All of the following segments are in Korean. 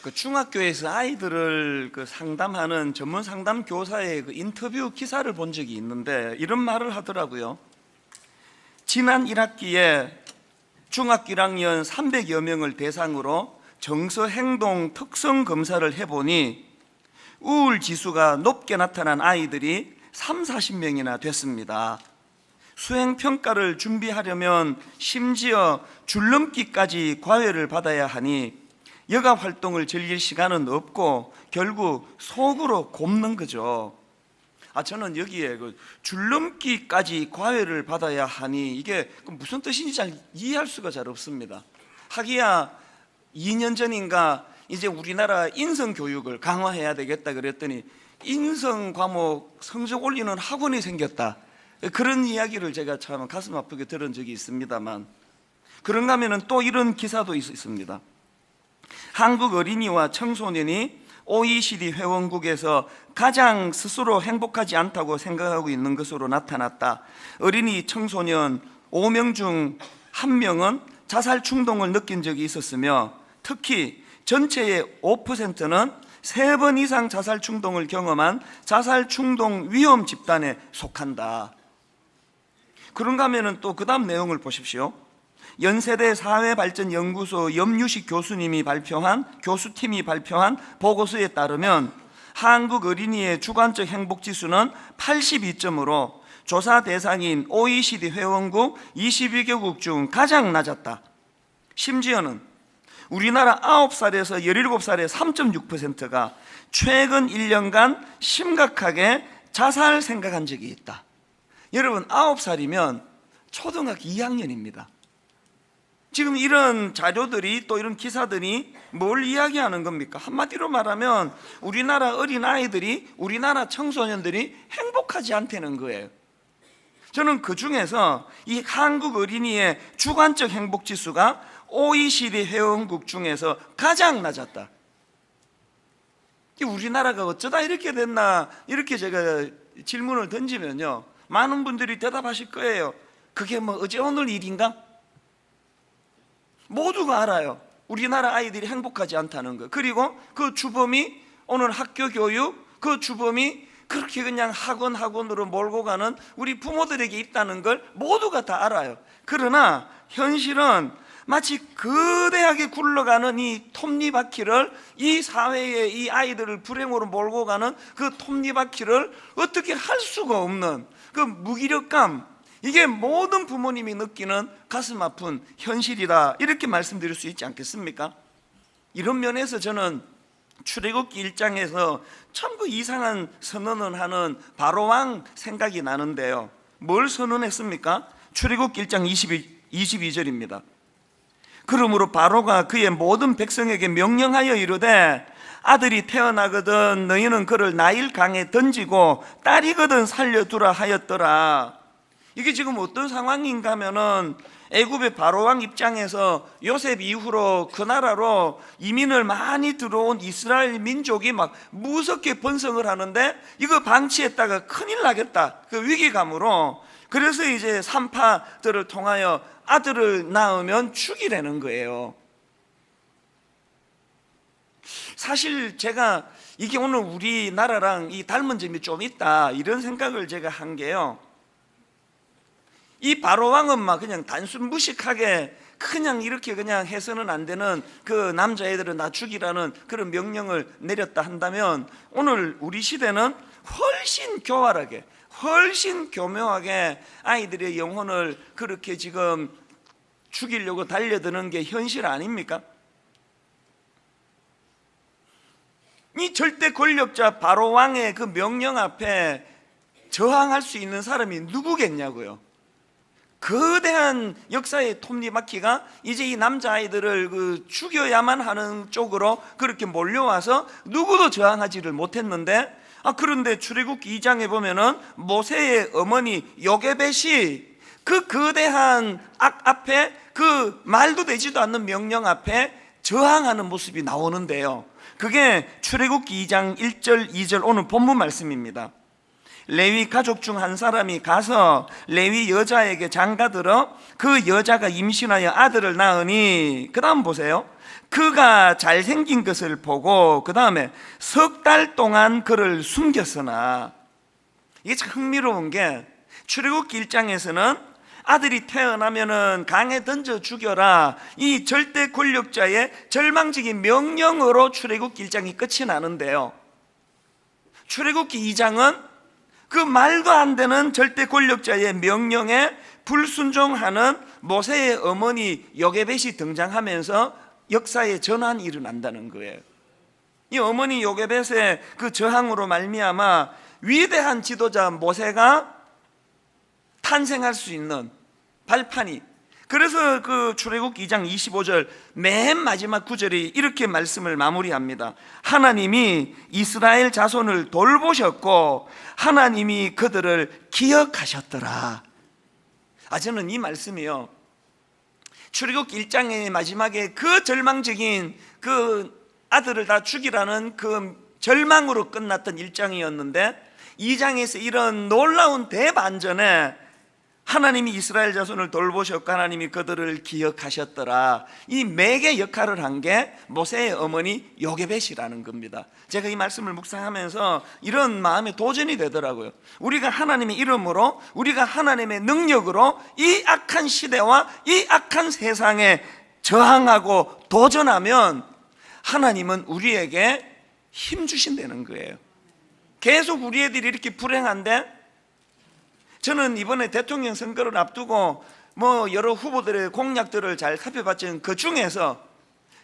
그 중학교에서 아이들을 상담하는 전문 상담 교사의 그 인터뷰 기사를 본 적이 있는데 이런 말을 하더라고요. 지난 1학기에 중학교 1학년 300여 명을 대상으로 정서 행동 특성 검사를 해보니 우울 지수가 높게 나타난 아이들이 40명이나 됐습니다. 수행평가를 준비하려면 심지어 줄넘기까지 과외를 받아야 하니 여가 활동을 즐길 시간은 없고 결국 속으로 곱는 거죠. 저는 여기에 줄넘기까지 과외를 받아야 하니 이게 무슨 뜻인지 잘 이해할 수가 잘 없습니다. 하기야 2년 전인가 이제 우리나라 인성교육을 강화해야 되겠다 그랬더니 인성 과목 성적 올리는 학원이 생겼다, 그런 이야기를 제가 참 가슴 아프게 들은 적이 있습니다만, 그런가 하면 또 이런 기사도 있습니다. 한국 어린이와 청소년이 OECD 회원국에서 가장 스스로 행복하지 않다고 생각하고 있는 것으로 나타났다. 어린이 청소년 5명 중 1명은 자살 충동을 느낀 적이 있었으며 특히 전체의 5%는 3번 이상 자살 충동을 경험한 자살 충동 위험 집단에 속한다. 그런가 하면 또 그 다음 내용을 보십시오. 연세대 사회발전연구소 염유식 교수팀이 발표한 보고서에 따르면 한국 어린이의 주관적 행복지수는 82점으로 조사 대상인 OECD 회원국 22개국 중 가장 낮았다. 심지어는 우리나라 9살에서 17살의 3.6%가 최근 1년간 심각하게 자살 생각한 적이 있다. 여러분, 9살이면 초등학교 2학년입니다. 지금 이런 자료들이, 또 이런 기사들이 뭘 이야기하는 겁니까? 한마디로 말하면 우리나라 어린아이들이, 우리나라 청소년들이 행복하지 않다는 거예요. 저는 그 중에서 이 한국 어린이의 주관적 행복지수가 OECD 회원국 중에서 가장 낮았다. 우리나라가 어쩌다 이렇게 됐나, 이렇게 제가 질문을 던지면요, 많은 분들이 대답하실 거예요. 그게 뭐 어제 오늘 일인가? 모두가 알아요. 우리나라 아이들이 행복하지 않다는 거. 그리고 그 주범이 오늘 학교 교육, 그 주범이 그렇게 그냥 학원으로 몰고 가는 우리 부모들에게 있다는 걸 모두가 다 알아요. 그러나 현실은 마치 거대하게 굴러가는 이 톱니바퀴를, 이 사회의 이 아이들을 불행으로 몰고 가는 그 톱니바퀴를 어떻게 할 수가 없는 그 무기력감, 이게 모든 부모님이 느끼는 가슴 아픈 현실이다, 이렇게 말씀드릴 수 있지 않겠습니까? 이런 면에서 저는 출애굽기 1장에서 참 그 이상한 선언을 하는 바로왕 생각이 나는데요. 뭘 선언했습니까? 출애굽기 1장 22절입니다. 그러므로 바로가 그의 모든 백성에게 명령하여 이르되 아들이 태어나거든 너희는 그를 나일 강에 던지고 딸이거든 살려두라 하였더라. 이게 지금 어떤 상황인가 하면은 애굽의 바로왕 입장에서 요셉 이후로 그 나라로 이민을 많이 들어온 이스라엘 민족이 막 무섭게 번성을 하는데 이거 방치했다가 큰일 나겠다, 그 위기감으로, 그래서 이제 산파들을 통하여 아들을 낳으면 죽이라는 거예요. 사실 제가 이게 오늘 우리나라랑 이 닮은 점이 좀 있다, 이런 생각을 제가 한 게요, 이 바로왕은 막 그냥 단순 무식하게 그냥 이렇게 그냥 해서는 안 되는 그 남자애들은 나 죽이라는 그런 명령을 내렸다 한다면, 오늘 우리 시대는 훨씬 교활하게, 훨씬 교묘하게 아이들의 영혼을 그렇게 지금 죽이려고 달려드는 게 현실 아닙니까? 이 절대 권력자 바로왕의 그 명령 앞에 저항할 수 있는 사람이 누구겠냐고요. 거대한 역사의 톱니바퀴가 이제 이 남자아이들을 죽여야만 하는 쪽으로 그렇게 몰려와서 누구도 저항하지를 못했는데, 그런데 출애굽기 2장에 보면은 모세의 어머니 요게벳이 그 거대한 악 앞에, 그 말도 되지도 않는 명령 앞에 저항하는 모습이 나오는데요, 그게 출애굽기 2장 1절 2절 오늘 본문 말씀입니다. 레위 가족 중 한 사람이 가서 레위 여자에게 장가들어 그 여자가 임신하여 아들을 낳으니, 그 다음 보세요. 그가 잘생긴 것을 보고 그 다음에 석 달 동안 그를 숨겼으나, 이게 참 흥미로운 게 출애굽기 1장에서는 아들이 태어나면은 강에 던져 죽여라, 이 절대 권력자의 절망적인 명령으로 출애굽기 1장이 끝이 나는데요, 출애굽기 2장은 그 말도 안 되는 절대 권력자의 명령에 불순종하는 모세의 어머니 요게벳이 등장하면서 역사의 전환이 일어난다는 거예요. 이 어머니 요게벳의 그 저항으로 말미암아 위대한 지도자 모세가 탄생할 수 있는 발판이, 그래서 그 출애굽기 2장 25절 맨 마지막 구절이 이렇게 말씀을 마무리합니다. 하나님이 이스라엘 자손을 돌보셨고 하나님이 그들을 기억하셨더라. 저는 이 말씀이요, 출애굽기 1장의 마지막에 그 절망적인 그 아들을 다 죽이라는 그 절망으로 끝났던 1장이었는데 2장에서 이런 놀라운 대반전에 하나님이 이스라엘 자손을 돌보셨고 하나님이 그들을 기억하셨더라, 이 매개 역할을 한 게 모세의 어머니 요게벳이라는 겁니다. 제가 이 말씀을 묵상하면서 이런 마음에 도전이 되더라고요. 우리가 하나님의 이름으로, 우리가 하나님의 능력으로 이 악한 시대와 이 악한 세상에 저항하고 도전하면 하나님은 우리에게 힘 주신다는 거예요. 계속 우리 애들이 이렇게 불행한데, 저는 이번에 대통령 선거를 앞두고 여러 후보들의 공약들을 잘 살펴봤지만 그 중에서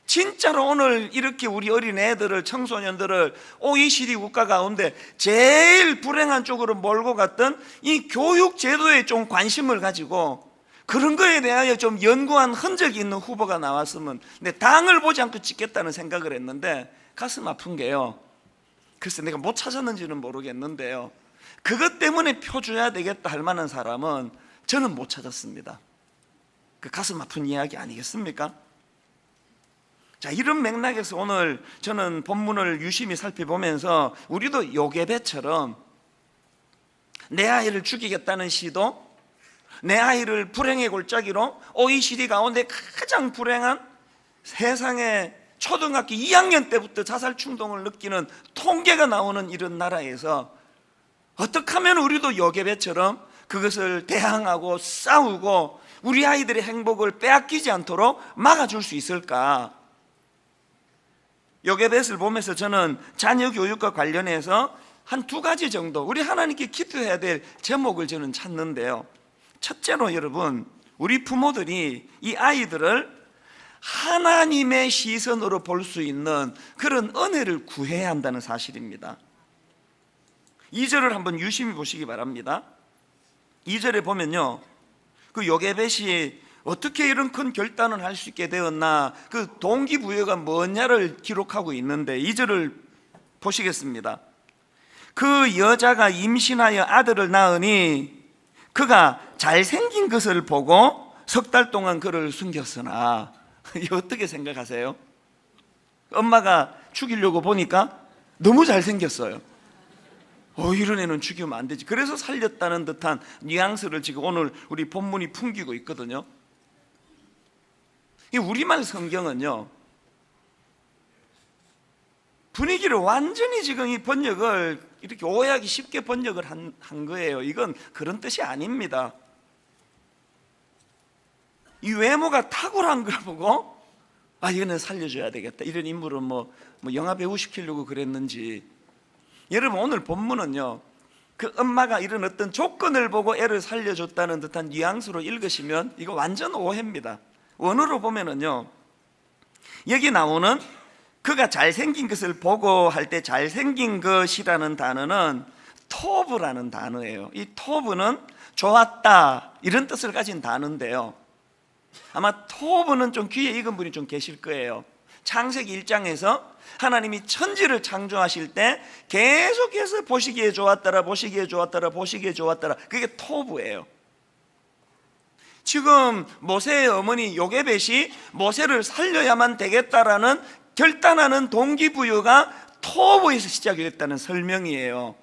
진짜로 오늘 이렇게 우리 어린애들을, 청소년들을 OECD 국가 가운데 제일 불행한 쪽으로 몰고 갔던 이 교육 제도에 좀 관심을 가지고 그런 거에 대하여 좀 연구한 흔적이 있는 후보가 나왔으면, 근데 당을 보지 않고 찍겠다는 생각을 했는데 가슴 아픈 게요, 글쎄 내가 못 찾았는지는 모르겠는데요, 그것 때문에 표 줘야 되겠다 할 만한 사람은 저는 못 찾았습니다. 그 가슴 아픈 이야기 아니겠습니까? 자, 이런 맥락에서 오늘 저는 본문을 유심히 살펴보면서 우리도 요게벳처럼 내 아이를 죽이겠다는 시도, 내 아이를 불행의 골짜기로, OECD 가운데 가장 불행한 세상에 초등학교 2학년 때부터 자살 충동을 느끼는 통계가 나오는 이런 나라에서 어떻게 하면 우리도 요게벳처럼 그것을 대항하고 싸우고 우리 아이들의 행복을 빼앗기지 않도록 막아줄 수 있을까? 요게벳을 보면서 저는 자녀 교육과 관련해서 한 두 가지 정도 우리 하나님께 기도해야 될 제목을 저는 찾는데요, 첫째로 여러분, 우리 부모들이 이 아이들을 하나님의 시선으로 볼 수 있는 그런 은혜를 구해야 한다는 사실입니다. 2절을 한번 유심히 보시기 바랍니다. 2절에 보면요, 그 요게벳이 어떻게 이런 큰 결단을 할 수 있게 되었나, 그 동기부여가 뭐냐를 기록하고 있는데 2절을 보시겠습니다. 그 여자가 임신하여 아들을 낳으니 그가 잘생긴 것을 보고 석 달 동안 그를 숨겼으나. 이거 어떻게 생각하세요? 엄마가 죽이려고 보니까 너무 잘생겼어요. 이런 애는 죽이면 안 되지. 그래서 살렸다는 듯한 뉘앙스를 지금 오늘 우리 본문이 풍기고 있거든요. 이 우리말 성경은요, 분위기를 완전히 지금 이 번역을 이렇게 오해하기 쉽게 번역을 한 거예요. 이건 그런 뜻이 아닙니다. 이 외모가 탁월한 걸 보고 이거는 살려줘야 되겠다, 이런 인물은 뭐 영화 배우 시키려고 그랬는지. 여러분, 오늘 본문은요, 그 엄마가 이런 어떤 조건을 보고 애를 살려줬다는 듯한 뉘앙스로 읽으시면 이거 완전 오해입니다. 원어로 보면은요, 여기 나오는 그가 잘생긴 것을 보고 할 때 잘생긴 것이라는 단어는 토브라는 단어예요. 이 토브는 좋았다 이런 뜻을 가진 단어인데요, 아마 토브는 좀 귀에 익은 분이 좀 계실 거예요. 창세기 1장에서 하나님이 천지를 창조하실 때 계속해서 보시기에 좋았더라, 보시기에 좋았더라, 보시기에 좋았더라, 그게 토브예요. 지금 모세의 어머니 요게벳이 모세를 살려야만 되겠다라는 결단하는 동기부여가 토브에서 시작이 됐다는 설명이에요.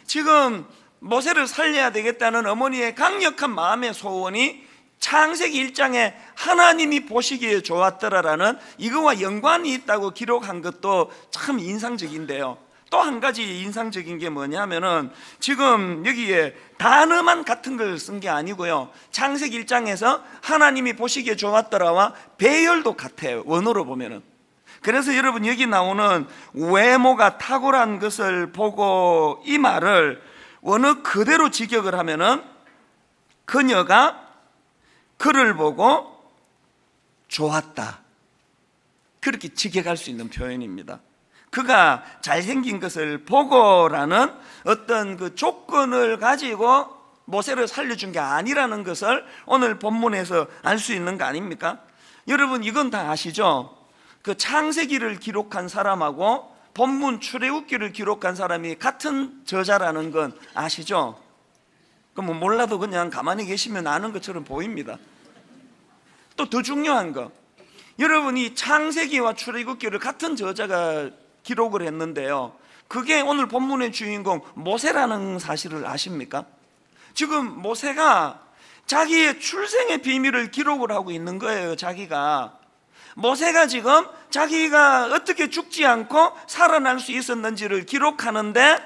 지금 모세를 살려야 되겠다는 어머니의 강력한 마음의 소원이 창세기 1장에 하나님이 보시기에 좋았더라라는 이거와 연관이 있다고 기록한 것도 참 인상적인데요. 또 한 가지 인상적인 게 뭐냐면은 지금 여기에 단어만 같은 걸 쓴 게 아니고요, 창세기 1장에서 하나님이 보시기에 좋았더라와 배열도 같아요, 원어로 보면은. 그래서 여러분, 여기 나오는 외모가 탁월한 것을 보고, 이 말을 원어 그대로 직역을 하면은 그녀가 그를 보고 좋았다, 그렇게 직역할 수 있는 표현입니다. 그가 잘생긴 것을 보고라는 어떤 그 조건을 가지고 모세를 살려준 게 아니라는 것을 오늘 본문에서 알 수 있는 거 아닙니까? 여러분, 이건 다 아시죠? 그 창세기를 기록한 사람하고 본문 출애굽기를 기록한 사람이 같은 저자라는 건 아시죠? 그럼 몰라도 그냥 가만히 계시면 아는 것처럼 보입니다. 또 더 중요한 거, 여러분이 창세기와 출애굽기를 같은 저자가 기록을 했는데요, 그게 오늘 본문의 주인공 모세라는 사실을 아십니까? 지금 모세가 자기의 출생의 비밀을 기록을 하고 있는 거예요. 자기가 모세가 지금 자기가 어떻게 죽지 않고 살아날 수 있었는지를 기록하는데,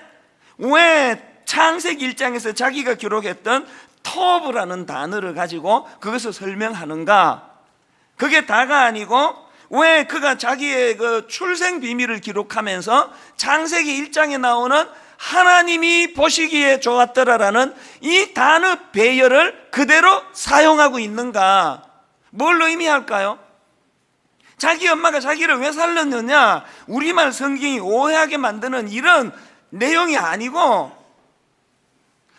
왜 창세기 1장에서 자기가 기록했던 토브라는 단어를 가지고 그것을 설명하는가? 그게 다가 아니고, 왜 그가 자기의 그 출생 비밀을 기록하면서 창세기 1장에 나오는 하나님이 보시기에 좋았더라라는 이 단어 배열을 그대로 사용하고 있는가? 뭘 의미할까요? 자기 엄마가 자기를 왜 살렸느냐, 우리말 성경이 오해하게 만드는 이런 내용이 아니고,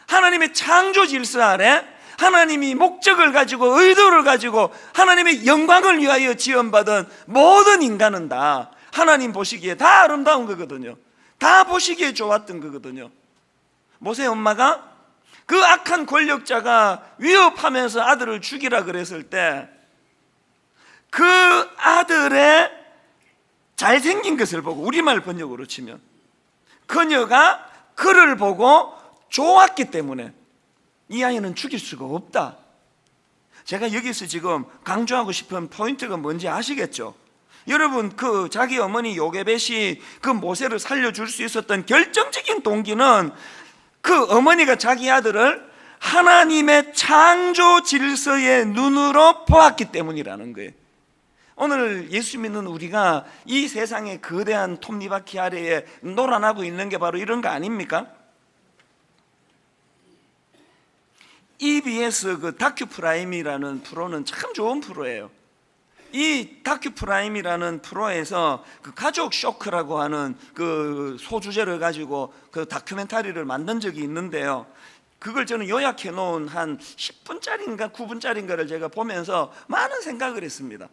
하나님의 창조 질서 아래 하나님이 목적을 가지고 의도를 가지고 하나님의 영광을 위하여 지원받은 모든 인간은 다 하나님 보시기에 다 아름다운 거거든요. 다 보시기에 좋았던 거거든요. 모세 엄마가 그 악한 권력자가 위협하면서 아들을 죽이라 그랬을 때, 그 아들의 잘생긴 것을 보고, 우리말 번역으로 치면 그녀가 그를 보고 좋았기 때문에 이 아이는 죽일 수가 없다. 제가 여기서 지금 강조하고 싶은 포인트가 뭔지 아시겠죠? 여러분, 그 자기 어머니 요게벳이 그 모세를 살려줄 수 있었던 결정적인 동기는 그 어머니가 자기 아들을 하나님의 창조 질서의 눈으로 보았기 때문이라는 거예요. 오늘 예수 믿는 우리가 이 세상의 거대한 톱니바퀴 아래에 놀아나고 있는 게 바로 이런 거 아닙니까? EBS 그 다큐프라임이라는 프로는 참 좋은 프로예요. 이 다큐프라임이라는 프로에서 그 가족 쇼크라고 하는 그 소주제를 가지고 그 다큐멘터리를 만든 적이 있는데요, 그걸 저는 요약해 놓은 한 10분짜리인가 9분짜리인가를 제가 보면서 많은 생각을 했습니다.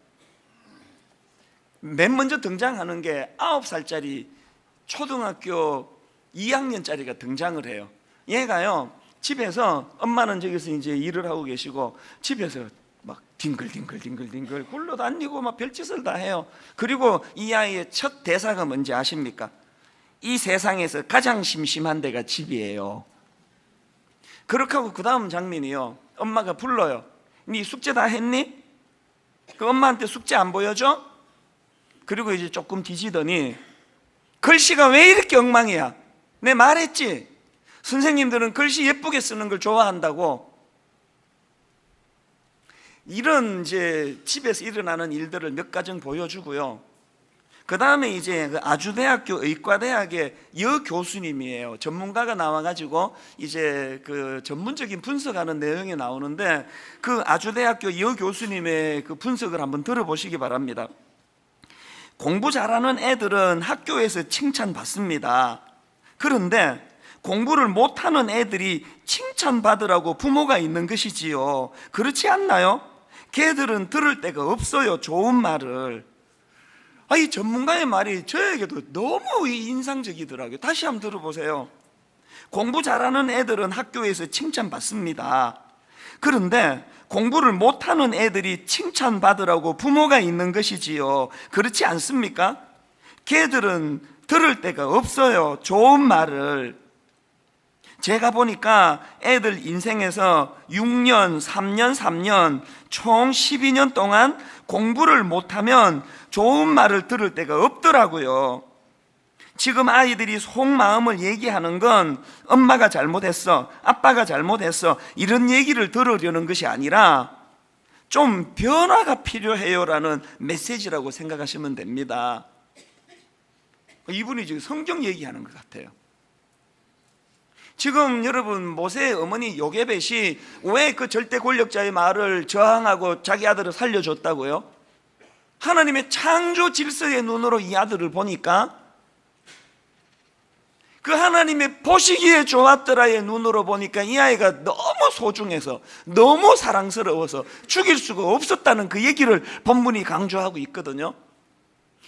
맨 먼저 등장하는 게 9살짜리 초등학교 2학년짜리가 등장을 해요. 얘가요, 집에서, 엄마는 저기서 이제 일을 하고 계시고 집에서 막 뒹글뒹글 굴러다니고 막 별짓을 다 해요. 그리고 이 아이의 첫 대사가 뭔지 아십니까? 이 세상에서 가장 심심한 데가 집이에요. 그렇게 하고 그 다음 장면이요, 엄마가 불러요. 네 숙제 다 했니? 그 엄마한테 숙제 안 보여줘? 그리고 이제 조금 뒤지더니, 글씨가 왜 이렇게 엉망이야? 내 말했지? 선생님들은 글씨 예쁘게 쓰는 걸 좋아한다고. 이런 이제 집에서 일어나는 일들을 몇 가정 보여주고요, 그 다음에 이제 그 아주대학교 의과대학의 여교수님이에요. 전문가가 나와가지고 이제 그 전문적인 분석하는 내용이 나오는데, 그 아주대학교 여교수님의 그 분석을 한번 들어보시기 바랍니다. 공부 잘하는 애들은 학교에서 칭찬받습니다. 그런데 공부를 못하는 애들이 칭찬받으라고 부모가 있는 것이지요. 그렇지 않나요? 걔들은 들을 데가 없어요, 좋은 말을. 이 전문가의 말이 저에게도 너무 인상적이더라고요. 다시 한번 들어보세요. 공부 잘하는 애들은 학교에서 칭찬받습니다. 그런데 공부를 못하는 애들이 칭찬받으라고 부모가 있는 것이지요. 그렇지 않습니까? 걔들은 들을 데가 없어요, 좋은 말을. 제가 보니까 애들 인생에서 6년, 3년, 3년 총 12년 동안 공부를 못하면 좋은 말을 들을 때가 없더라고요. 지금 아이들이 속마음을 얘기하는 건 엄마가 잘못했어, 아빠가 잘못했어, 이런 얘기를 들으려는 것이 아니라 좀 변화가 필요해요라는 메시지라고 생각하시면 됩니다. 이분이 지금 성경 얘기하는 것 같아요. 지금 여러분, 모세의 어머니 요게벳이 왜 그 절대 권력자의 말을 저항하고 자기 아들을 살려줬다고요? 하나님의 창조 질서의 눈으로 이 아들을 보니까 그 하나님의 보시기에 좋았더라의 눈으로 보니까 이 아이가 너무 소중해서, 너무 사랑스러워서 죽일 수가 없었다는 그 얘기를 본문이 강조하고 있거든요.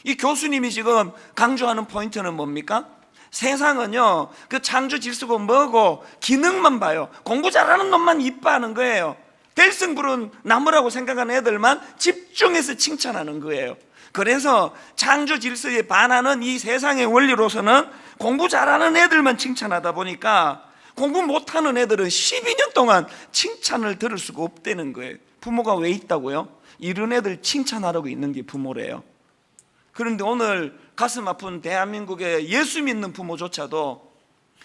이 교수님이 지금 강조하는 포인트는 뭡니까? 세상은요, 그 창조 질서고 뭐고 기능만 봐요. 공부 잘하는 놈만 이뻐하는 거예요. 될성부른 나무라고 생각하는 애들만 집중해서 칭찬하는 거예요. 그래서 창조 질서에 반하는 이 세상의 원리로서는 공부 잘하는 애들만 칭찬하다 보니까 공부 못하는 애들은 12년 동안 칭찬을 들을 수가 없다는 거예요. 부모가 왜 있다고요? 이런 애들 칭찬하라고 있는 게 부모래요. 그런데 오늘 가슴 아픈 대한민국의 예수 믿는 부모조차도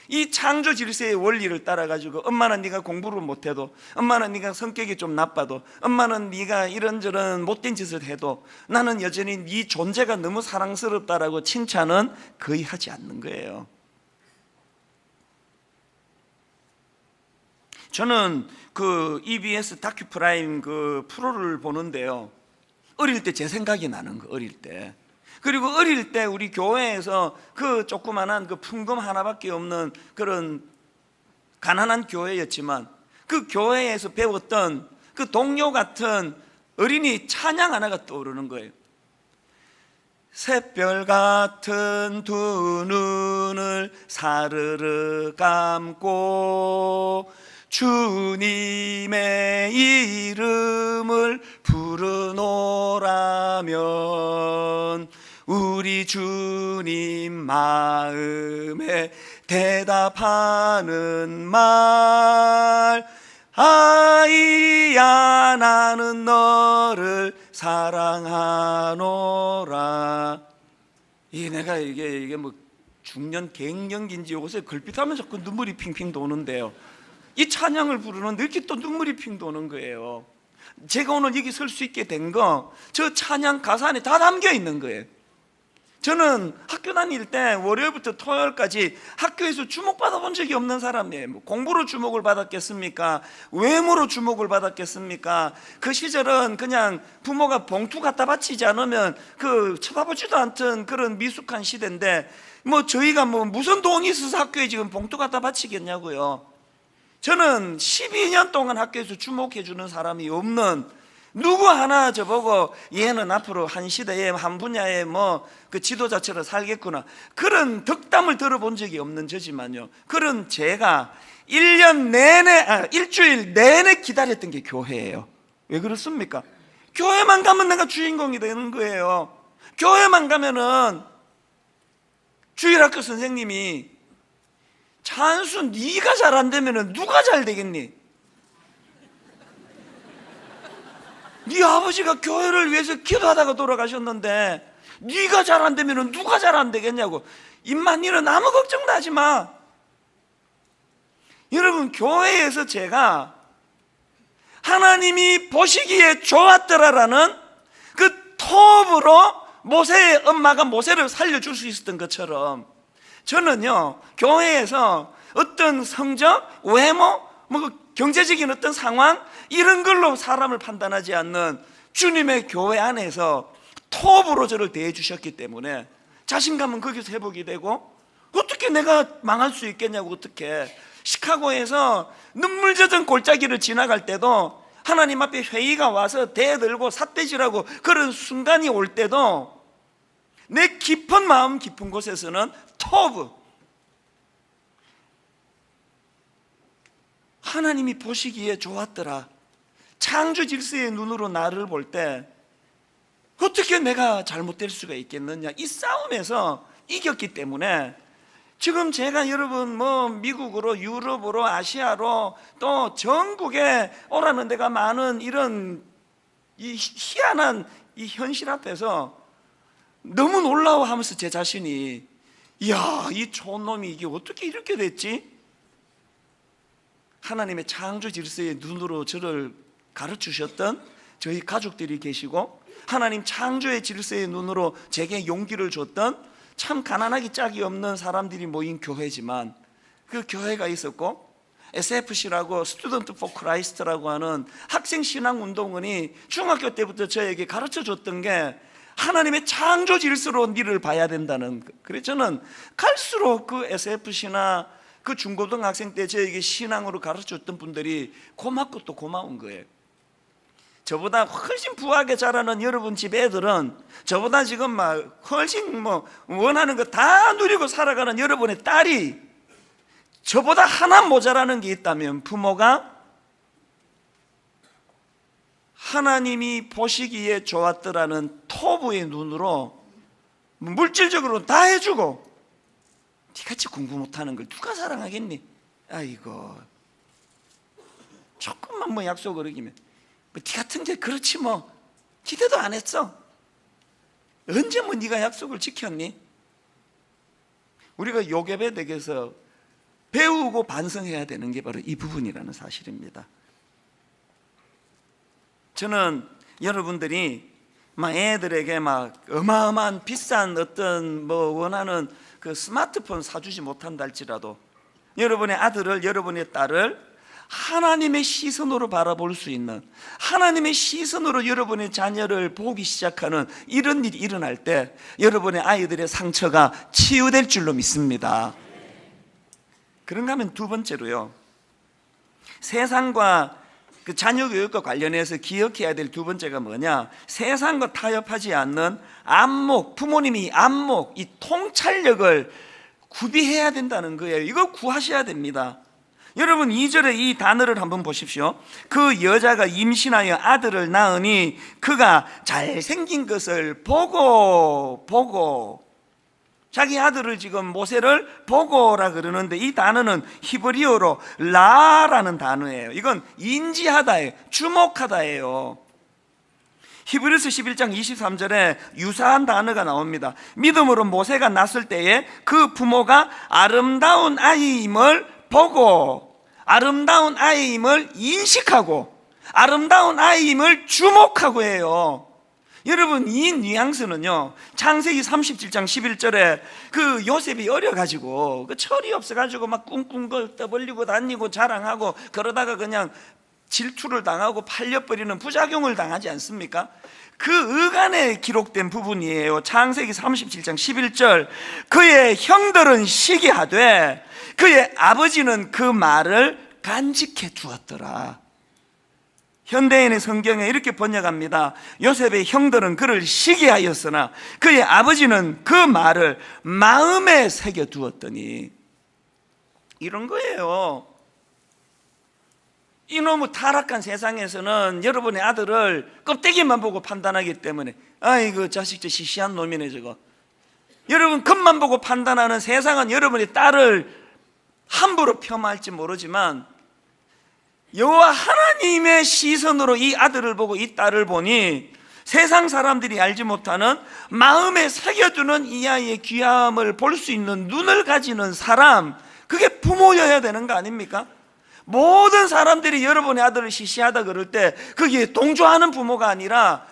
이 창조 질서의 원리를 따라가지고 엄마는 네가 공부를 못해도, 엄마는 네가 성격이 좀 나빠도, 엄마는 네가 이런저런 못된 짓을 해도 나는 여전히 네 존재가 너무 사랑스럽다라고 칭찬은 거의 하지 않는 거예요. 저는 그 EBS 다큐프라임 그 프로를 보는데요, 어릴 때 제 생각이 나는 거, 어릴 때. 그리고 어릴 때 우리 교회에서 그 조그만한 그 풍금 하나밖에 없는 그런 가난한 교회였지만 그 교회에서 배웠던 그 동요 같은 어린이 찬양 하나가 떠오르는 거예요. 샛별 같은 두 눈을 사르르 감고 주님의 이름을 부르노라면 우리 주님 마음에 대답하는 말, 아이야 나는 너를 사랑하노라. 내가 이게 뭐 중년 갱년기인지 요새 걸핏하면 자꾸 눈물이 핑핑 도는데요, 이 찬양을 부르는데 이렇게 또 눈물이 핑 도는 거예요. 제가 오늘 여기 설 수 있게 된 거 저 찬양 가사 안에 다 담겨 있는 거예요. 저는 학교 다닐 때 월요일부터 토요일까지 학교에서 주목받아 본 적이 없는 사람이에요. 뭐 공부로 주목을 받았겠습니까? 외모로 주목을 받았겠습니까? 그 시절은 그냥 부모가 봉투 갖다 바치지 않으면 그 쳐다보지도 않던 그런 미숙한 시대인데, 뭐 저희가 뭐 무슨 돈이 있어서 학교에 지금 봉투 갖다 바치겠냐고요. 저는 12년 동안 학교에서 주목해 주는 사람이 없는, 누구 하나 저보고 얘는 앞으로 한 시대에 한 분야에 뭐 그 지도자처럼 살겠구나, 그런 덕담을 들어본 적이 없는 저지만요, 그런 제가 1년 내내, 일주일 내내 기다렸던 게 교회예요. 왜 그렇습니까? 교회만 가면 내가 주인공이 되는 거예요. 교회만 가면은 주일학교 선생님이 찬수 네가 잘 안 되면 누가 잘 되겠니? 네 아버지가 교회를 위해서 기도하다가 돌아가셨는데 네가 잘 안 되면 누가 잘 안 되겠냐고. 임만이는 아무 걱정도 하지 마. 여러분, 교회에서 제가 하나님이 보시기에 좋았더라라는 그 톱으로 모세의 엄마가 모세를 살려줄 수 있었던 것처럼, 저는요 교회에서 어떤 성적, 외모, 뭐 경제적인 어떤 상황, 이런 걸로 사람을 판단하지 않는 주님의 교회 안에서 톱으로 저를 대해 주셨기 때문에 자신감은 거기서 회복이 되고, 어떻게 내가 망할 수 있겠냐고. 어떻게 시카고에서 눈물 젖은 골짜기를 지나갈 때도 하나님 앞에 회의가 와서 대들고 삿대질하고 그런 순간이 올 때도 내 깊은 마음 깊은 곳에서는 톱, 하나님이 보시기에 좋았더라, 창조 질서의 눈으로 나를 볼 때 어떻게 내가 잘못될 수가 있겠느냐, 이 싸움에서 이겼기 때문에 지금 제가 여러분 미국으로 유럽으로 아시아로 또 전국에 오라는 데가 많은 이런 이 희한한 이 현실 앞에서 너무 놀라워하면서 제 자신이, 이야, 이 촌놈이 이게 어떻게 이렇게 됐지? 하나님의 창조 질서의 눈으로 저를 가르치셨던 저희 가족들이 계시고, 하나님 창조의 질서의 눈으로 제게 용기를 줬던 참 가난하기 짝이 없는 사람들이 모인 교회지만, 그 교회가 있었고, SFC라고 스튜던트 포 크라이스트라고 하는 학생 신앙 운동원이 중학교 때부터 저에게 가르쳐 줬던 게 하나님의 창조 질서로 니를 봐야 된다는. 그래서 저는 갈수록 그 SFC나 그 중고등학생 때 저에게 신앙으로 가르쳐 줬던 분들이 고맙고 또 고마운 거예요. 저보다 훨씬 부하게 자라는 여러분 집 애들은, 저보다 지금 막 훨씬 원하는 거 다 누리고 살아가는 여러분의 딸이 저보다 하나 모자라는 게 있다면, 부모가 하나님이 보시기에 좋았더라는 토부의 눈으로 물질적으로 다 해주고, 니같이 공부 못하는 걸 누가 사랑하겠니? 아이고, 조금만 약속을 어기면 니 같은 게 그렇지 기대도 안 했어. 언제 네가 약속을 지켰니? 우리가 요괴배덱에서 배우고 반성해야 되는 게 바로 이 부분이라는 사실입니다. 저는 여러분들이 애들에게 어마어마한 비싼 어떤 원하는 그 스마트폰 사주지 못한다 할지라도, 여러분의 아들을, 여러분의 딸을 하나님의 시선으로 바라볼 수 있는, 하나님의 시선으로 여러분의 자녀를 보기 시작하는 이런 일이 일어날 때 여러분의 아이들의 상처가 치유될 줄로 믿습니다. 그런가 하면 두 번째로요, 세상과 그 자녀 교육과 관련해서 기억해야 될 두 번째가 뭐냐, 세상과 타협하지 않는 안목, 부모님이 안목, 이 통찰력을 구비해야 된다는 거예요. 이거 구하셔야 됩니다. 여러분 2절에 이 단어를 한번 보십시오. 그 여자가 임신하여 아들을 낳으니 그가 잘생긴 것을 보고, 자기 아들을 지금 모세를 보고라 그러는데, 이 단어는 히브리어로 라라는 단어예요. 이건 인지하다예요. 주목하다예요. 히브리서 11장 23절에 유사한 단어가 나옵니다. 믿음으로 모세가 낳았을 때에 그 부모가 아름다운 아이임을 보고, 아름다운 아이임을 인식하고, 아름다운 아이임을 주목하고 해요. 여러분 이 뉘앙스는요, 창세기 37장 11절에 그 요셉이 어려가지고 그 철이 없어가지고 막 꿍꿍 떠벌리고 다니고 자랑하고 그러다가 그냥 질투를 당하고 팔려버리는 부작용을 당하지 않습니까? 그 의간에 기록된 부분이에요. 창세기 37장 11절, 그의 형들은 시기하되 그의 아버지는 그 말을 간직해 두었더라. 현대인의 성경에 이렇게 번역합니다. 요셉의 형들은 그를 시기하였으나 그의 아버지는 그 말을 마음에 새겨 두었더니, 이런 거예요. 이놈의 타락한 세상에서는 여러분의 아들을 껍데기만 보고 판단하기 때문에, 아이고 자식 저 시시한 놈이네 저거. 여러분 겉만 보고 판단하는 세상은 여러분의 딸을 함부로 폄하할지 모르지만, 여호와 하나님의 시선으로 이 아들을 보고 이 딸을 보니 세상 사람들이 알지 못하는 마음에 새겨두는 이 아이의 귀함을 볼 수 있는 눈을 가지는 사람, 그게 부모여야 되는 거 아닙니까? 모든 사람들이 여러분의 아들을 시시하다 그럴 때 그게 동조하는 부모가 아니라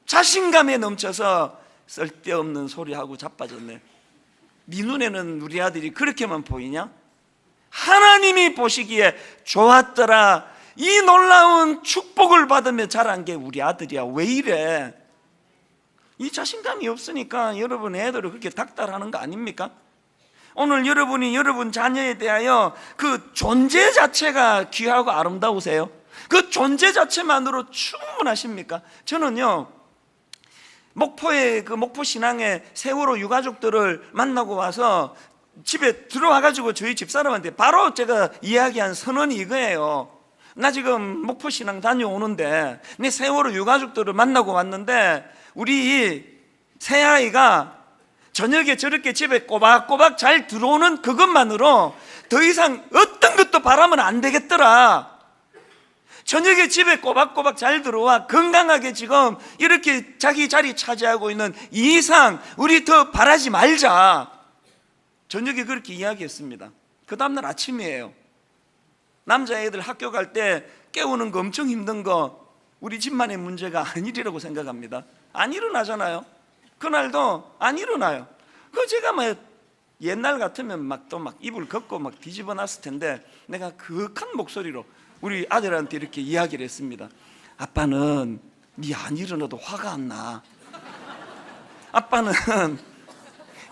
자신감에 넘쳐서 쓸데없는 소리하고 자빠졌네. 네 눈에는 우리 아들이 그렇게만 보이냐? 하나님이 보시기에 좋았더라. 이 놀라운 축복을 받으며 자란 게 우리 아들이야. 왜 이래? 이 자신감이 없으니까 여러분 애들을 그렇게 닥달하는 거 아닙니까? 오늘 여러분이 여러분 자녀에 대하여 그 존재 자체가 귀하고 아름다우세요? 그 존재 자체만으로 충분하십니까? 저는요, 목포의 그 목포신앙의 세월호 유가족들을 만나고 와서 집에 들어와가지고 저희 집사람한테 바로 제가 이야기한 선언이 이거예요. 나 지금 목포신앙 다녀오는데 내 세월호 유가족들을 만나고 왔는데 우리 새아이가 저녁에 저렇게 집에 꼬박꼬박 잘 들어오는 그것만으로 더 이상 어떤 것도 바라면 안 되겠더라. 저녁에 집에 꼬박꼬박 잘 들어와 건강하게 지금 이렇게 자기 자리 차지하고 있는 이 이상 우리 더 바라지 말자. 저녁에 그렇게 이야기했습니다. 그 다음날 아침이에요. 남자애들 학교 갈 때 깨우는 거 엄청 힘든 거 우리 집만의 문제가 아니리라고 생각합니다. 안 일어나잖아요. 그날도 안 일어나요. 그 제가 막 옛날 같으면 막 또 막 이불 걷고 막 뒤집어 놨을 텐데 내가 그윽한 목소리로 우리 아들한테 이렇게 이야기를 했습니다. 아빠는 네 안 일어나도 화가 안 나. 아빠는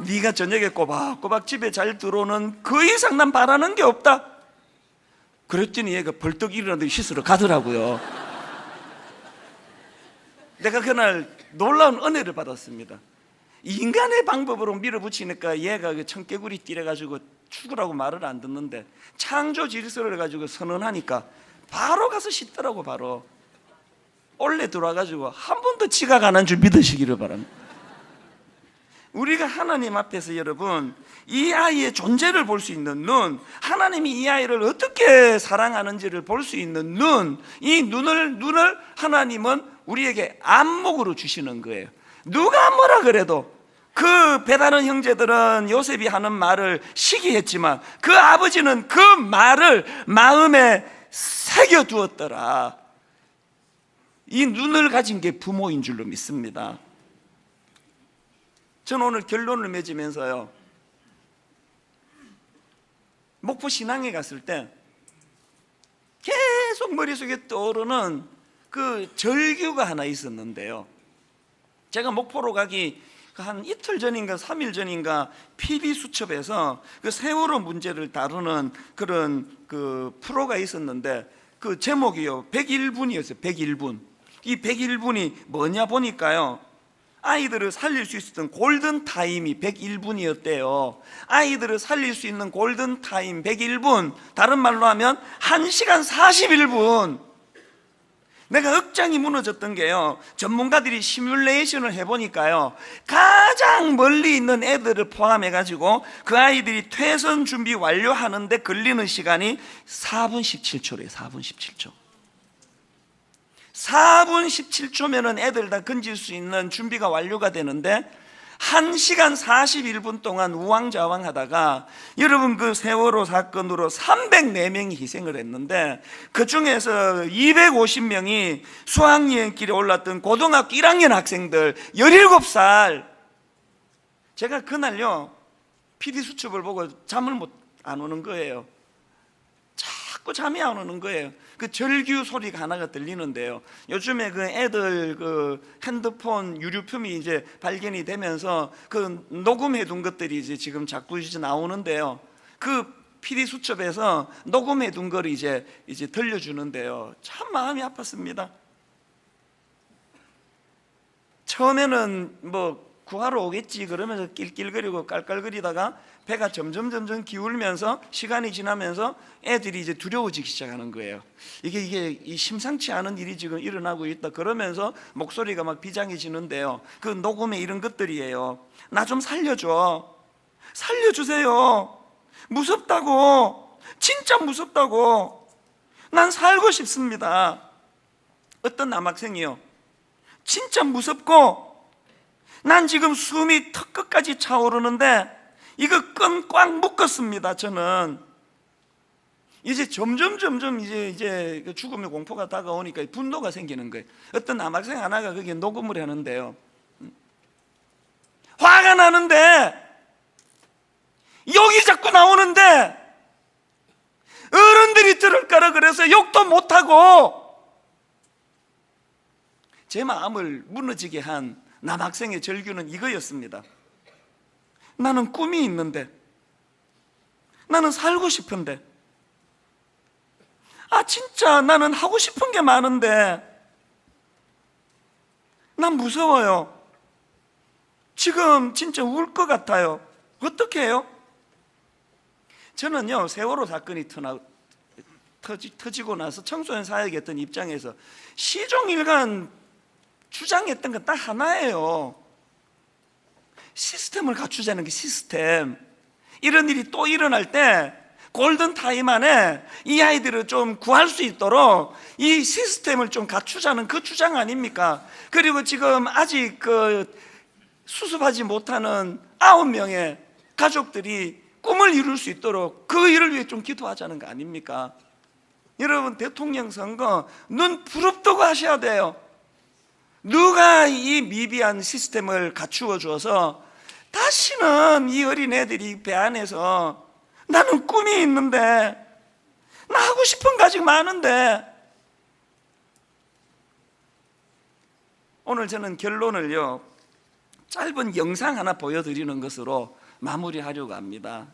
네가 저녁에 꼬박꼬박 집에 잘 들어오는 그 이상 난 바라는 게 없다. 그랬더니 얘가 벌떡 일어나더니 씻으러 가더라고요. 내가 그날 놀라운 은혜를 받았습니다. 인간의 방법으로 밀어붙이니까 얘가 그 청개구리 띠래가지고 죽으라고 말을 안 듣는데 창조 질서를 가지고 선언하니까 바로 가서 씻더라고. 바로 원래 들어와가지고 한 번도 지각 안 한 줄 믿으시기를 바랍니다. 우리가 하나님 앞에서 여러분 이 아이의 존재를 볼 수 있는 눈, 하나님이 이 아이를 어떻게 사랑하는지를 볼 수 있는 눈, 이 눈을 하나님은 우리에게 안목으로 주시는 거예요. 누가 뭐라 그래도 그 배다른 형제들은 요셉이 하는 말을 시기했지만 그 아버지는 그 말을 마음에 새겨두었더라. 이 눈을 가진 게 부모인 줄로 믿습니다. 저는 오늘 결론을 맺으면서요, 목포 신앙에 갔을 때 계속 머릿속에 떠오르는 그 절규가 하나 있었는데요, 제가 목포로 가기 한 이틀 전인가 3일 전인가 PB수첩에서 그 세월호 문제를 다루는 그런 그 프로가 있었는데 그 제목이요 101분이었어요. 101분. 이 101분이 뭐냐 보니까요, 아이들을 살릴 수 있었던 골든타임이 101분이었대요. 아이들을 살릴 수 있는 골든타임 101분, 다른 말로 하면 1시간 41분. 내가 억장이 무너졌던 게요, 전문가들이 시뮬레이션을 해보니까요, 가장 멀리 있는 애들을 포함해가지고 그 아이들이 퇴선 준비 완료하는데 걸리는 시간이 4분 17초래요 4분 17초 4분 17초면은 애들 다 건질 수 있는 준비가 완료가 되는데 1시간 41분 동안 우왕좌왕 하다가 여러분 그 세월호 사건으로 304명이 희생을 했는데 그 중에서 250명이 수학여행길에 올랐던 고등학교 1학년 학생들 17살. 제가 그날요 PD수첩을 보고 잠을 안 오는 거예요. 자꾸 잠이 안 오는 거예요. 그 절규 소리가 하나가 들리는데요, 요즘에 그 애들 그 핸드폰 유류품이 이제 발견이 되면서 그 녹음해 둔 것들이 이제 지금 자꾸 이제 나오는데요, 그 PD수첩에서 녹음해 둔 걸 이제 들려주는데요, 참 마음이 아팠습니다. 처음에는 뭐 구하러 오겠지 그러면서 낄낄거리고 깔깔거리다가 배가 점점 기울면서 시간이 지나면서 애들이 이제 두려워지기 시작하는 거예요. 이게 심상치 않은 일이 지금 일어나고 있다 그러면서 목소리가 막 비장해지는데요, 그 녹음에 이런 것들이에요. 나 좀 살려줘. 살려주세요. 무섭다고. 진짜 무섭다고. 난 살고 싶습니다. 어떤 남학생이요, 진짜 무섭고 난 지금 숨이 턱 끝까지 차오르는데 이거 끈 꽉 묶었습니다. 저는 이제 점점 이제 죽음의 공포가 다가오니까 분노가 생기는 거예요. 어떤 남학생 하나가 거기에 녹음을 하는데요, 화가 나는데 욕이 자꾸 나오는데 어른들이 들을 거라 그래서 욕도 못하고 제 마음을 무너지게 한 남학생의 절규는 이거였습니다. 나는 꿈이 있는데, 나는 살고 싶은데, 진짜 나는 하고 싶은 게 많은데 난 무서워요. 지금 진짜 울 것 같아요. 어떻게 해요? 저는요 세월호 사건이 터지고 나서 청소년 사역했던 입장에서 시종일관 주장했던 건 딱 하나예요. 시스템을 갖추자는 게 시스템. 이런 일이 또 일어날 때 골든타임 안에 이 아이들을 좀 구할 수 있도록 이 시스템을 좀 갖추자는 그 주장 아닙니까? 그리고 지금 아직 수습하지 못하는 9명의 가족들이 꿈을 이룰 수 있도록 그 일을 위해 좀 기도하자는 거 아닙니까? 여러분, 대통령 선거 눈 부릅뜨고 하셔야 돼요. 누가 이 미비한 시스템을 갖추어 주어서 다시는 이 어린애들이 배 안에서 나는 꿈이 있는데, 나 하고 싶은 거 아직 많은데. 오늘 저는 결론을요, 짧은 영상 하나 보여드리는 것으로 마무리하려고 합니다.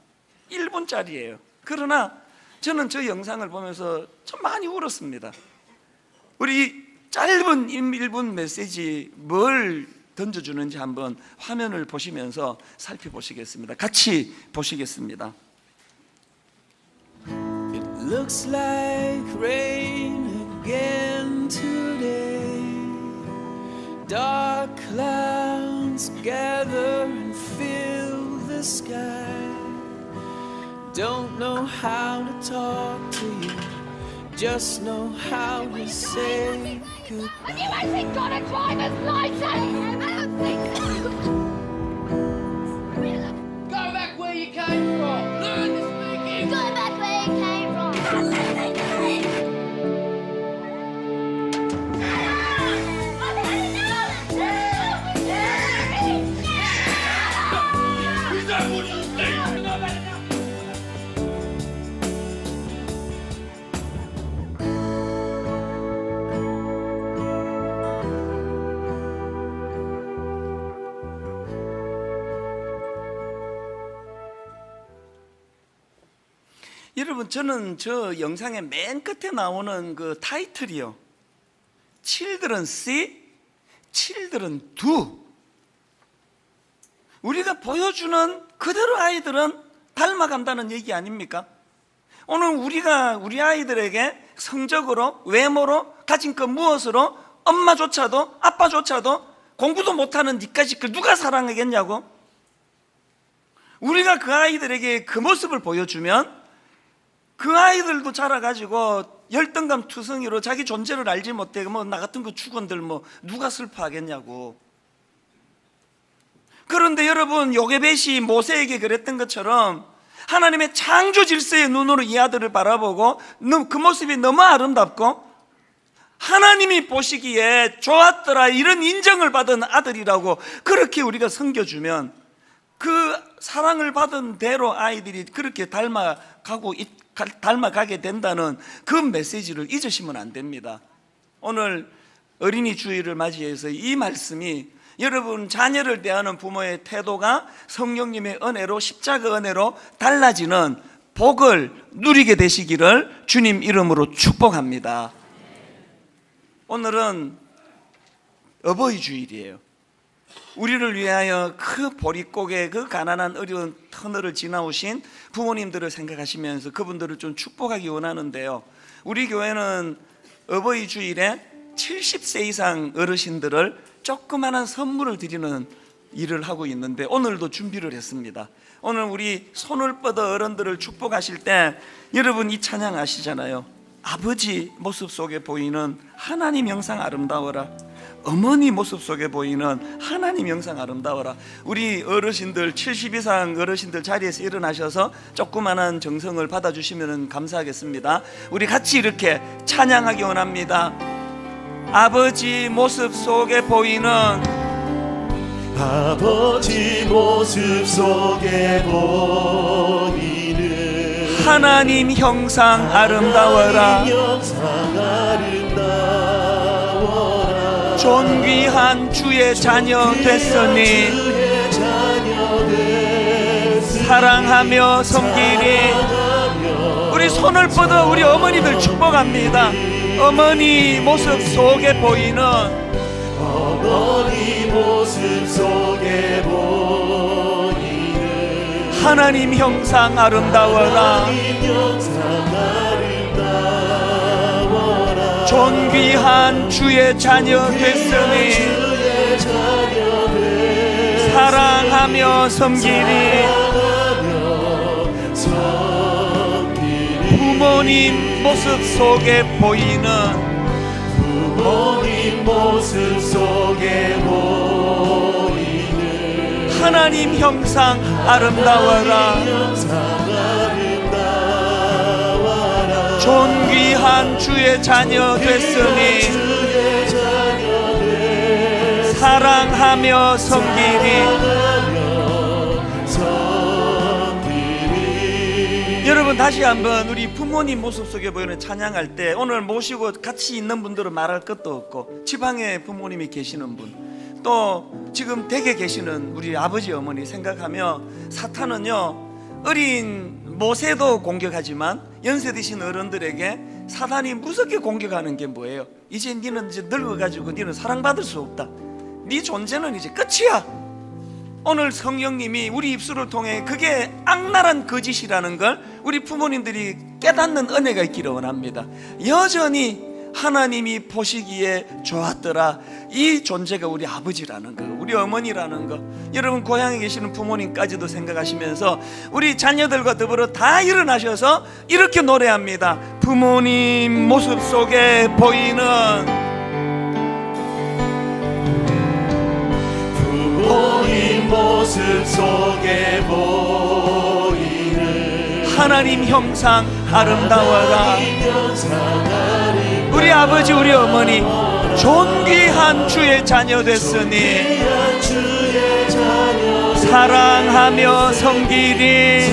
1분짜리예요. 그러나 저는 저 영상을 보면서 참 많이 울었습니다. 우리 짧은 1분 메시지 뭘 던져주는지 한번 화면을 보시면서 살펴보시겠습니다. 같이 보시겠습니다. It looks like rain again today. Dark clouds gather and fill the sky. Don't know how to talk to you, just know how to say goodbye. Have you actually got a driver's license? I don't think so. Go back where you came from. Learn to speak English. Go back where you came from. Is that what you think? 여러분, 저는 저 영상의 맨 끝에 나오는 그 타이틀이요, Children see, Children do. 우리가 보여주는 그대로 아이들은 닮아간다는 얘기 아닙니까? 오늘 우리가 우리 아이들에게 성적으로, 외모로, 가진 것 무엇으로 엄마조차도 아빠조차도 공부도 못하는 니까지 그 누가 사랑하겠냐고? 우리가 그 아이들에게 그 모습을 보여주면 그 아이들도 자라가지고 열등감 투성이로 자기 존재를 알지 못해 나 같은 그 축원들 누가 슬퍼하겠냐고. 그런데 여러분, 요게벳이 모세에게 그랬던 것처럼 하나님의 창조 질서의 눈으로 이 아들을 바라보고 그 모습이 너무 아름답고 하나님이 보시기에 좋았더라, 이런 인정을 받은 아들이라고 그렇게 우리가 섬겨주면 그 사랑을 받은 대로 아이들이 그렇게 닮아가게 된다는 그 메시지를 잊으시면 안 됩니다. 오늘 어린이 주일을 맞이해서 이 말씀이 여러분 자녀를 대하는 부모의 태도가 성령님의 은혜로, 십자가 은혜로 달라지는 복을 누리게 되시기를 주님 이름으로 축복합니다. 오늘은 어버이 주일이에요. 우리를 위하여 그 보릿고개, 그 가난한 어려운 터널을 지나오신 부모님들을 생각하시면서 그분들을 좀 축복하기 원하는데요, 우리 교회는 어버이 주일에 70세 이상 어르신들을 조그마한 선물을 드리는 일을 하고 있는데 오늘도 준비를 했습니다. 오늘 우리 손을 뻗어 어른들을 축복하실 때 여러분 이 찬양 아시잖아요. 아버지 모습 속에 보이는 하나님 형상 아름다워라, 어머니 모습 속에 보이는 하나님 형상 아름다워라. 우리 어르신들, 70 이상 어르신들 자리에서 일어나셔서 조그마한 정성을 받아주시면 감사하겠습니다. 우리 같이 이렇게 찬양하기 원합니다. 아버지 모습 속에 보이는, 아버지 모습 속에 보이는 하나님 형상 아름다워라. 형상 아름다워라. 존귀한 주의 자녀 됐으니 주의 자녀 됐으니 사랑하며 섬기리. 우리 손을 뻗어 우리 어머니들 축복합니다. 어머니 모습 속에 보이는, 어머니 모습 속에 보이는 하나님 형상 아름다워라. 하나님 형상 아름다워라. 존귀한 주의 자녀 됐으니 주의 자녀 됐으니 사랑하며 사랑하며 섬기리. 부모님 모습 속에 보이는 부모님 모습 속에 보이는 하나님 형상 아름다워라. 존귀한 주의 자녀 됐으니 사랑하며 섬기리. 여러분 다시 한번 우리 부모님 모습 속에 보이는 찬양할 때 오늘 모시고 같이 있는 분들은 말할 것도 없고 지방에 부모님이 계시는 분, 또 지금 댁에 계시는 우리 아버지 어머니 생각하며 사탄은요 어린 모세도 공격하지만 연세 드신 어른들에게 사탄이 무섭게 공격하는 게 뭐예요? 이제 니는 이제 늙어가지고 니는 사랑받을 수 없다. 네 존재는 이제 끝이야. 오늘 성령님이 우리 입술을 통해 그게 악랄한 거짓이라는 걸 우리 부모님들이 깨닫는 은혜가 있기를 원합니다. 여전히 하나님이 보시기에 좋았더라. 이 존재가 우리 아버지라는 거, 우리 어머니라는 거. 여러분 고향에 계시는 부모님까지도 생각하시면서 우리 자녀들과 더불어 다 일어나셔서 이렇게 노래합니다. 부모님 모습 속에 보이는 부모님 모습 속에 보이는 하나님 형상 아름다워라. 우리 아버지 우리 어머니 존귀한 주의 자녀 됐으니 사랑하며 섬기리.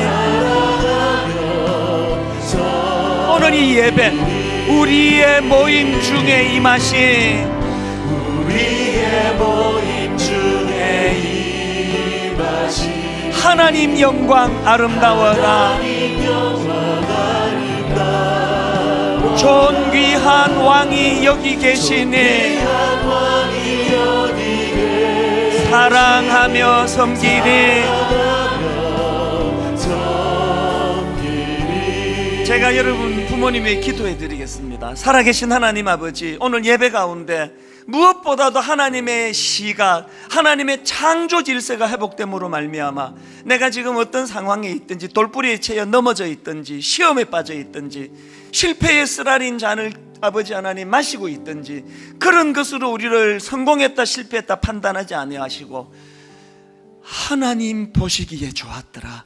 오늘 이 예배 우리의 모임 중에 임하신 우리의 모임 중에 임하신 하나님 영광 아름다워라. 존귀한 왕이 여기 계시니 사랑하며 섬기리. 제가 여러분 부모님의 기도해 드리겠습니다. 살아계신 하나님 아버지, 오늘 예배 가운데 무엇보다도 하나님의 시각, 하나님의 창조 질서가 회복됨으로 말미암아 내가 지금 어떤 상황에 있든지 돌뿌리에 채여 넘어져 있든지 시험에 빠져 있든지 실패의 쓰라린 잔을 아버지 하나님 마시고 있든지 그런 것으로 우리를 성공했다 실패했다 판단하지 아니하시고 하나님 보시기에 좋았더라.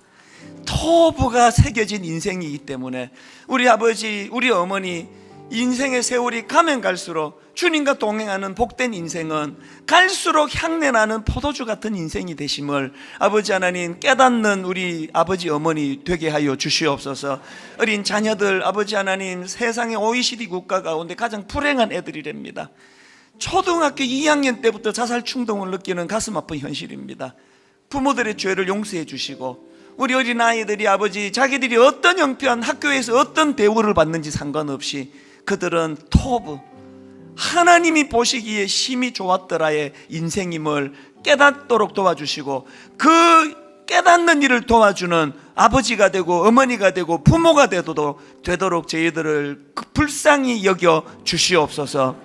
토부가 새겨진 인생이기 때문에 우리 아버지 우리 어머니 인생의 세월이 가면 갈수록 주님과 동행하는 복된 인생은 갈수록 향내나는 포도주 같은 인생이 되심을 아버지 하나님 깨닫는 우리 아버지 어머니 되게 하여 주시옵소서. 어린 자녀들 아버지 하나님 세상의 OECD 국가 가운데 가장 불행한 애들이랍니다. 초등학교 2학년 때부터 자살 충동을 느끼는 가슴 아픈 현실입니다. 부모들의 죄를 용서해 주시고 우리 어린아이들이 아버지 자기들이 어떤 형편 학교에서 어떤 대우를 받는지 상관없이 그들은 토부 하나님이 보시기에 심히 좋았더라의 인생임을 깨닫도록 도와주시고 그 깨닫는 일을 도와주는 아버지가 되고 어머니가 되고 부모가 되도록 저희들을 불쌍히 여겨 주시옵소서.